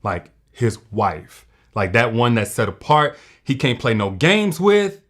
like his wife, like that one that's set apart. He can't play no games with.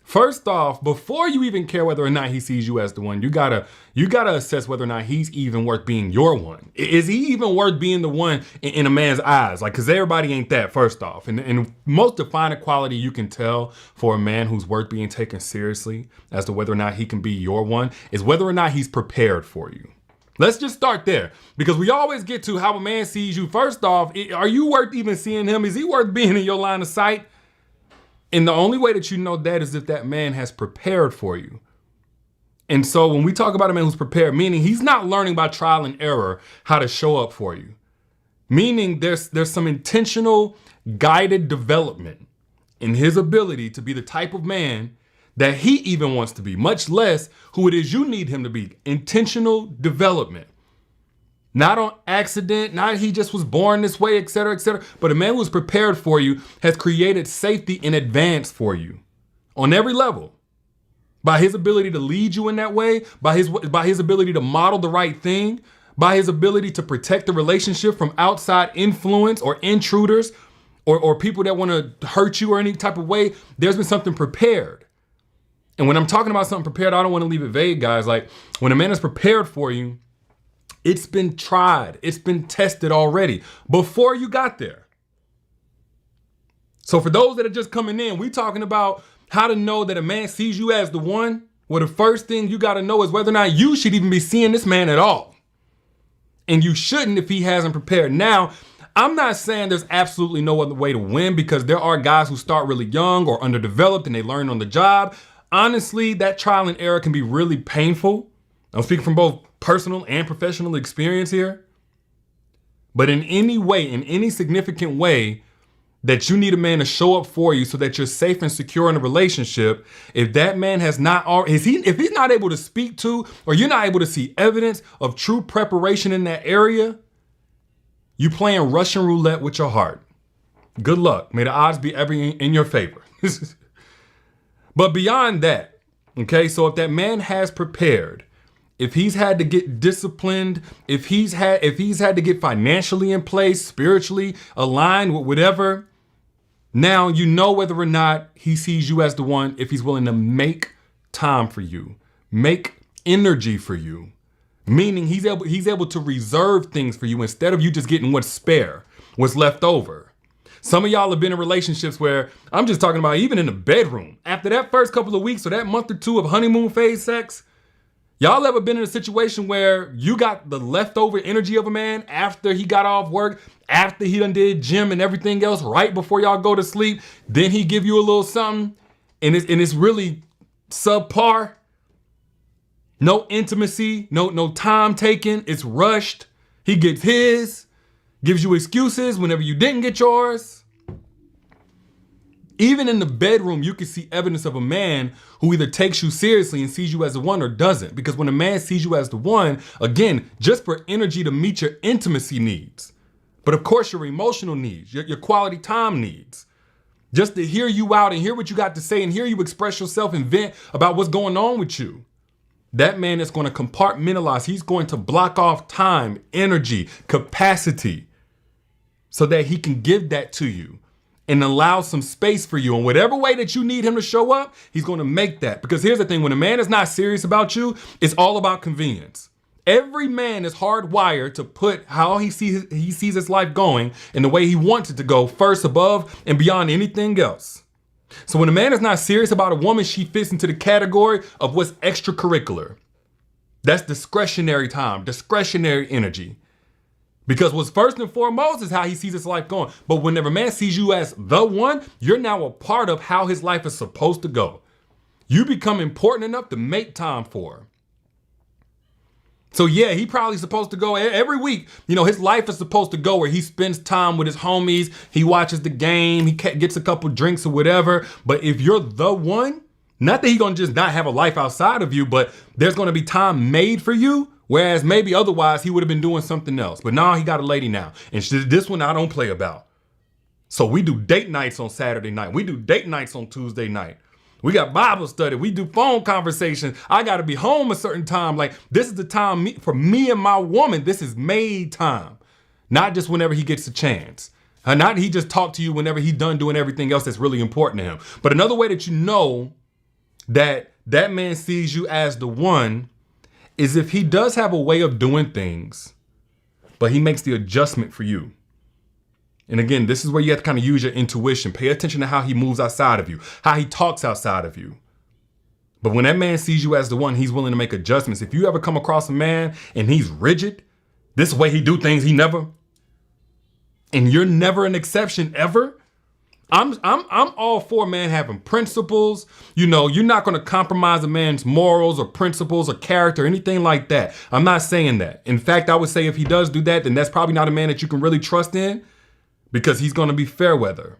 First off, before you even care whether or not he sees you as the one, you gotta assess whether or not he's even worth being your one. Is he even worth being the one in a man's eyes? Like, cause everybody ain't that, first off. And most defining quality you can tell for a man who's worth being taken seriously as to whether or not he can be your one is whether or not he's prepared for you. Let's just start there, because we always get to how a man sees you. First off, are you worth even seeing him? Is he worth being in your line of sight? And the only way that you know that is if that man has prepared for you. And so when we talk about a man who's prepared, meaning he's not learning by trial and error how to show up for you. Meaning there's some intentional guided development in his ability to be the type of man that he even wants to be, much less who it is you need him to be. Intentional development. Not on accident, not he just was born this way, et cetera, but a man who's prepared for you has created safety in advance for you on every level. By his ability to lead you in that way, by his ability to model the right thing, by his ability to protect the relationship from outside influence or intruders or people that want to hurt you or any type of way. There's been something prepared. And when I'm talking about something prepared, I don't want to leave it vague, guys. Like, when a man is prepared for you, it's been tried. It's been tested already before you got there. So for those that are just coming in, we talking about how to know that a man sees you as the one. Well, the first thing you got to know is whether or not you should even be seeing this man at all. And you shouldn't if he hasn't prepared. Now, I'm not saying there's absolutely no other way to win, because there are guys who start really young or underdeveloped and they learn on the job. Honestly, that trial and error can be really painful. I'm speaking from both personal and professional experience here. But in any way, in any significant way that you need a man to show up for you so that you're safe and secure in a relationship, if that man has not, if he's not able to speak to, or you're not able to see evidence of true preparation in that area, you playing Russian roulette with your heart. Good luck. May the odds be ever in your favor. But beyond that, okay, so if that man has prepared, if he's had to get disciplined, if he's had to get financially in place, spiritually aligned with whatever, now you know whether or not he sees you as the one, if he's willing to make time for you, make energy for you, meaning he's able to reserve things for you instead of you just getting what's spare, what's left over. Some of y'all have been in relationships where, I'm just talking about even in the bedroom, after that first couple of weeks or that month or two of honeymoon phase sex, y'all ever been in a situation where you got the leftover energy of a man after he got off work, after he done did gym and everything else, right before y'all go to sleep, then he give you a little something and it's really subpar? No intimacy, no time taken, it's rushed. He gets his, gives you excuses whenever you didn't get yours. Even in the bedroom, you can see evidence of a man who either takes you seriously and sees you as the one or doesn't. Because when a man sees you as the one, again, just for energy to meet your intimacy needs, but of course your emotional needs, your quality time needs, just to hear you out and hear what you got to say and hear you express yourself and vent about what's going on with you. That man is going to compartmentalize. He's going to block off time, energy, capacity so that he can give that to you and allow some space for you. In whatever way that you need him to show up, he's going to make that. Because here's the thing, when a man is not serious about you, it's all about convenience. Every man is hardwired to put how he sees his life going and the way he wants it to go first, above and beyond anything else. So when a man is not serious about a woman, she fits into the category of what's extracurricular. That's discretionary time, discretionary energy. Because what's first and foremost is how he sees his life going. But whenever a man sees you as the one, you're now a part of how his life is supposed to go. You become important enough to make time for him. So yeah, he probably supposed to go every week. You know, his life is supposed to go where he spends time with his homies. He watches the game. He gets a couple drinks or whatever. But if you're the one, not that he's going to just not have a life outside of you, but there's going to be time made for you. Whereas maybe otherwise he would have been doing something else. But now he got a lady now. And this one I don't play about. So we do date nights on Saturday night. We do date nights on Tuesday night. We got Bible study. We do phone conversations. I got to be home a certain time. Like, this is the time for me and my woman. This is made time. Not just whenever he gets a chance. Not he just talk to you whenever he's done doing everything else that's really important to him. But another way that you know that that man sees you as the one is if he does have a way of doing things, but he makes the adjustment for you. And again, this is where you have to kind of use your intuition. Pay attention to how he moves outside of you, how he talks outside of you. But when that man sees you as the one, he's willing to make adjustments. If you ever come across a man and he's rigid, this way he do things, and you're never an exception ever. I'm all for a man having principles. You know, you're not going to compromise a man's morals or principles or character or anything like that. I'm not saying that. In fact, I would say if he does do that, then that's probably not a man that you can really trust in, because he's going to be fair weather.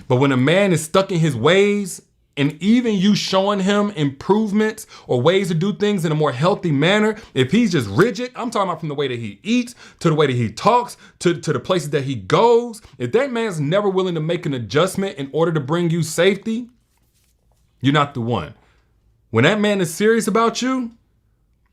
But when a man is stuck in his ways, and even you showing him improvements or ways to do things in a more healthy manner, if he's just rigid, I'm talking about from the way that he eats, to the way that he talks, to the places that he goes. If that man's never willing to make an adjustment in order to bring you safety, you're not the one. When that man is serious about you,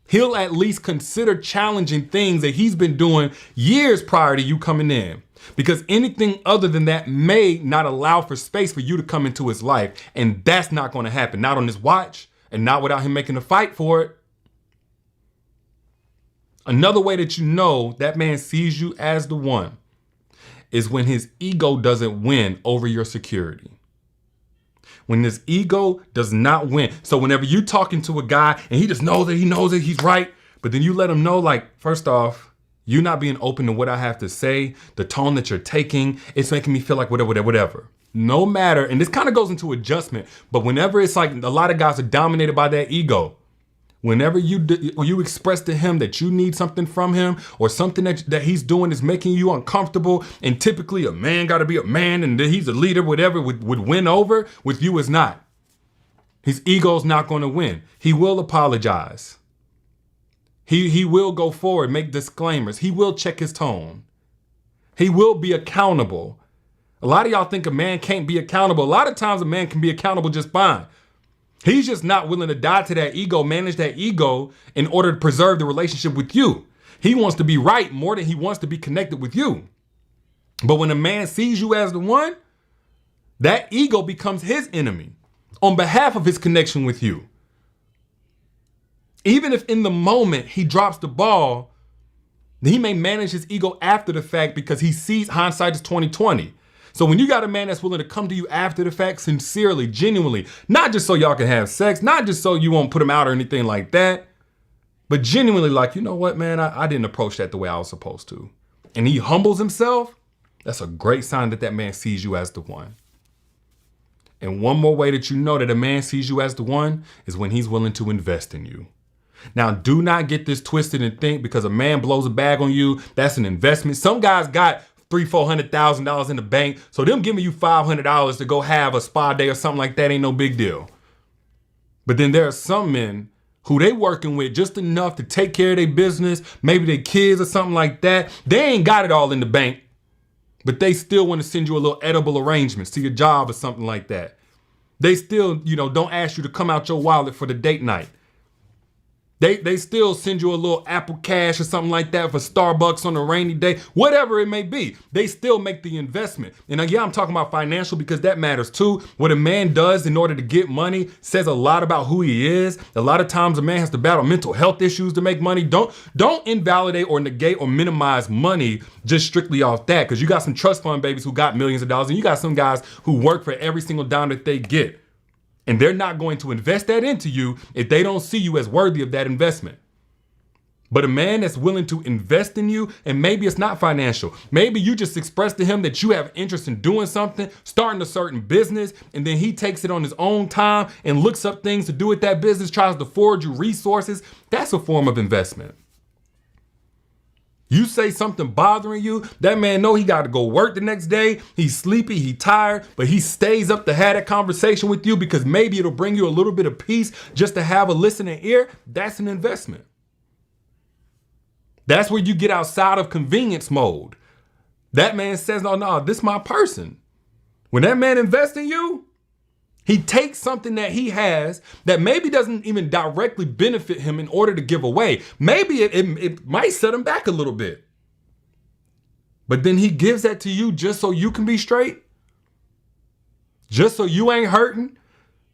he'll at least consider challenging things that he's been doing years prior to you coming in. Because anything other than that may not allow for space for you to come into his life. And that's not going to happen. Not on his watch, and not without him making a fight for it. Another way that you know that man sees you as the one is when his ego doesn't win over your security. When his ego does not win. So whenever you're talking to a guy and he just knows that he's right, but then you let him know, like, first off, you not being open to what I have to say, the tone that you're taking, it's making me feel like whatever. No matter, and this kind of goes into adjustment, but whenever it's like a lot of guys are dominated by that ego, whenever you express to him that you need something from him or something that he's doing is making you uncomfortable, and typically a man got to be a man and he's a leader, whatever, would win over, with you is not. His ego's not going to win. He will apologize. He will go forward, make disclaimers. He will check his tone. He will be accountable. A lot of y'all think a man can't be accountable. A lot of times a man can be accountable just fine. He's just not willing to die to that ego, manage that ego in order to preserve the relationship with you. He wants to be right more than he wants to be connected with you. But when a man sees you as the one, that ego becomes his enemy on behalf of his connection with you. Even if in the moment he drops the ball, he may manage his ego after the fact because he sees hindsight is 2020. So when you got a man that's willing to come to you after the fact, sincerely, genuinely, not just so y'all can have sex, not just so you won't put him out or anything like that, but genuinely like, you know what, man, I didn't approach that the way I was supposed to. And he humbles himself, that's a great sign that that man sees you as the one. And one more way that you know that a man sees you as the one is when he's willing to invest in you. Now, do not get this twisted and think because a man blows a bag on you, that's an investment. Some guys got $300,000-$400,000 in the bank, so them giving you $500 to go have a spa day or something like that ain't no big deal. But then there are some men who they working with just enough to take care of their business, maybe their kids or something like that. They ain't got it all in the bank, but they still want to send you a little edible arrangements to your job or something like that. They still, don't ask you to come out your wallet for the date night. They still send you a little Apple Cash or something like that for Starbucks on a rainy day, whatever it may be. They still make the investment. And I'm talking about financial because that matters too. What a man does in order to get money says a lot about who he is. A lot of times a man has to battle mental health issues to make money. Don't invalidate or negate or minimize money just strictly off that, because you got some trust fund babies who got millions of dollars and you got some guys who work for every single dime that they get. And they're not going to invest that into you if they don't see you as worthy of that investment. But a man that's willing to invest in you, and maybe it's not financial. Maybe you just express to him that you have interest in doing something, starting a certain business, and then he takes it on his own time and looks up things to do with that business, tries to forward you resources. That's a form of investment. You say something bothering you, that man know he got to go work the next day. He's sleepy, he tired, but he stays up to have that conversation with you because maybe it'll bring you a little bit of peace just to have a listening ear. That's an investment. That's where you get outside of convenience mode. That man says, no, this is my person. When that man invests in you, he takes something that he has that maybe doesn't even directly benefit him in order to give away. Maybe it might set him back a little bit. But then he gives that to you just so you can be straight? Just so you ain't hurting?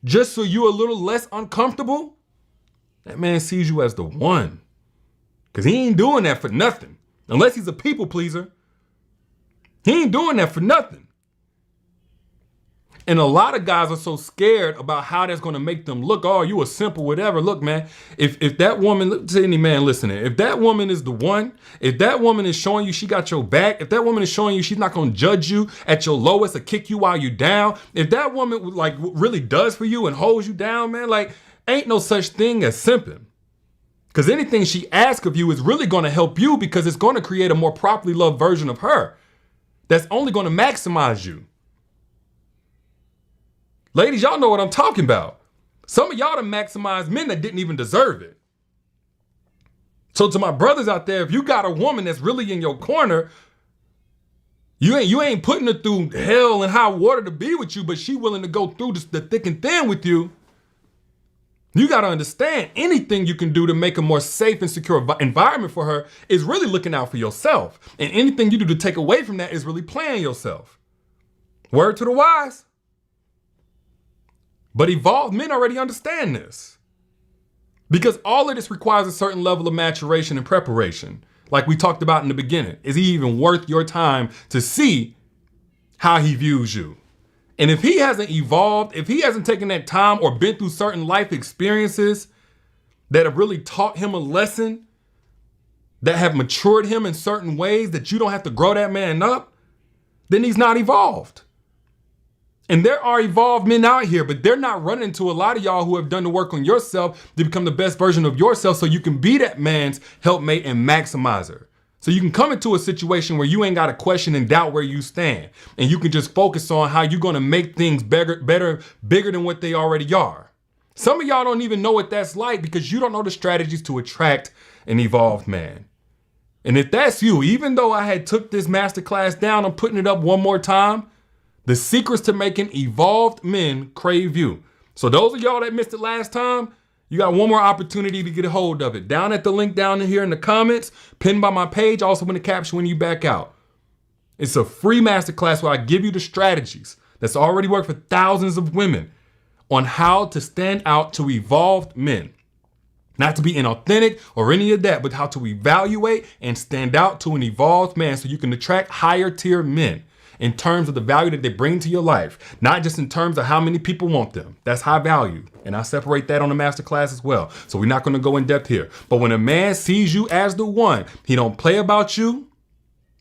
Just so you a little less uncomfortable? That man sees you as the one. Because he ain't doing that for nothing. Unless he's a people pleaser. He ain't doing that for nothing. And a lot of guys are so scared about how that's going to make them look. Oh, you a simple whatever. Look, man, if that woman, to any man listening, if that woman is the one, if that woman is showing you she got your back, if that woman is showing you she's not going to judge you at your lowest or kick you while you down, if that woman like really does for you and holds you down, man, like ain't no such thing as simping. Because anything she asks of you is really going to help you because it's going to create a more properly loved version of her that's only going to maximize you. Ladies, y'all know what I'm talking about. Some of y'all done maximized men that didn't even deserve it. So to my brothers out there, if you got a woman that's really in your corner, you ain't putting her through hell and high water to be with you, but she willing to go through the thick and thin with you. You got to understand anything you can do to make a more safe and secure environment for her is really looking out for yourself. And anything you do to take away from that is really playing yourself. Word to the wise. But evolved men already understand this. Because all of this requires a certain level of maturation and preparation. Like we talked about in the beginning. Is he even worth your time to see how he views you? And if he hasn't evolved, if he hasn't taken that time or been through certain life experiences that have really taught him a lesson, that have matured him in certain ways that you don't have to grow that man up, then he's not evolved. And there are evolved men out here, but they're not running into a lot of y'all who have done the work on yourself to become the best version of yourself so you can be that man's helpmate and maximizer. So you can come into a situation where you ain't got to question and doubt where you stand. And you can just focus on how you're going to make things bigger than what they already are. Some of y'all don't even know what that's like because you don't know the strategies to attract an evolved man. And if that's you, even though I had took this masterclass down, I'm putting it up one more time. The secrets to making evolved men crave you. So those of y'all that missed it last time, you got one more opportunity to get a hold of it. Down at the link down in here in the comments, pinned by my page, also in the caption when you back out. It's a free masterclass where I give you the strategies that's already worked for thousands of women on how to stand out to evolved men. Not to be inauthentic or any of that, but how to evaluate and stand out to an evolved man so you can attract higher tier men. In terms of the value that they bring to your life, not just in terms of how many people want them. That's high value. And I separate that on the masterclass as well. So we're not going to go in depth here. But when a man sees you as the one, he don't play about you.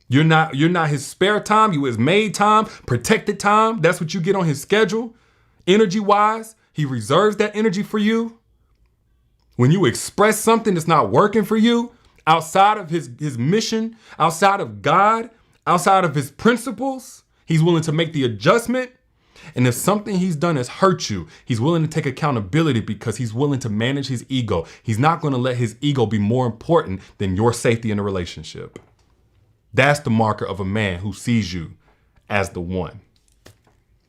You're not his spare time. You his made time, protected time. That's what you get on his schedule. Energy wise, he reserves that energy for you. When you express something that's not working for you outside of his mission, outside of God, outside of his principles, he's willing to make the adjustment. And if something he's done has hurt you, he's willing to take accountability because he's willing to manage his ego. He's not going to let his ego be more important than your safety in a relationship. That's the marker of a man who sees you as the one.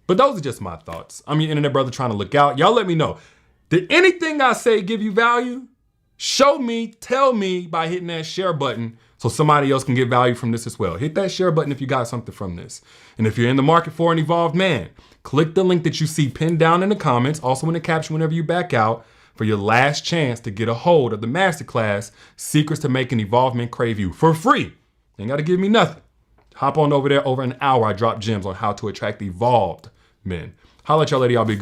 But those are just my thoughts. I'm your internet brother trying to look out. Y'all let me know. Did anything I say give you value? Show me, tell me by hitting that share button so somebody else can get value from this as well. Hit that share button if you got something from this. And if you're in the market for an evolved man, click the link that you see pinned down in the comments, also in the caption whenever you back out, for your last chance to get a hold of the masterclass, Secrets to Make an Evolved Man Crave You, for free. Ain't got to give me nothing. Hop on over there. Over an hour, I drop gems on how to attract evolved men. Holla at y'all, lady. I'll be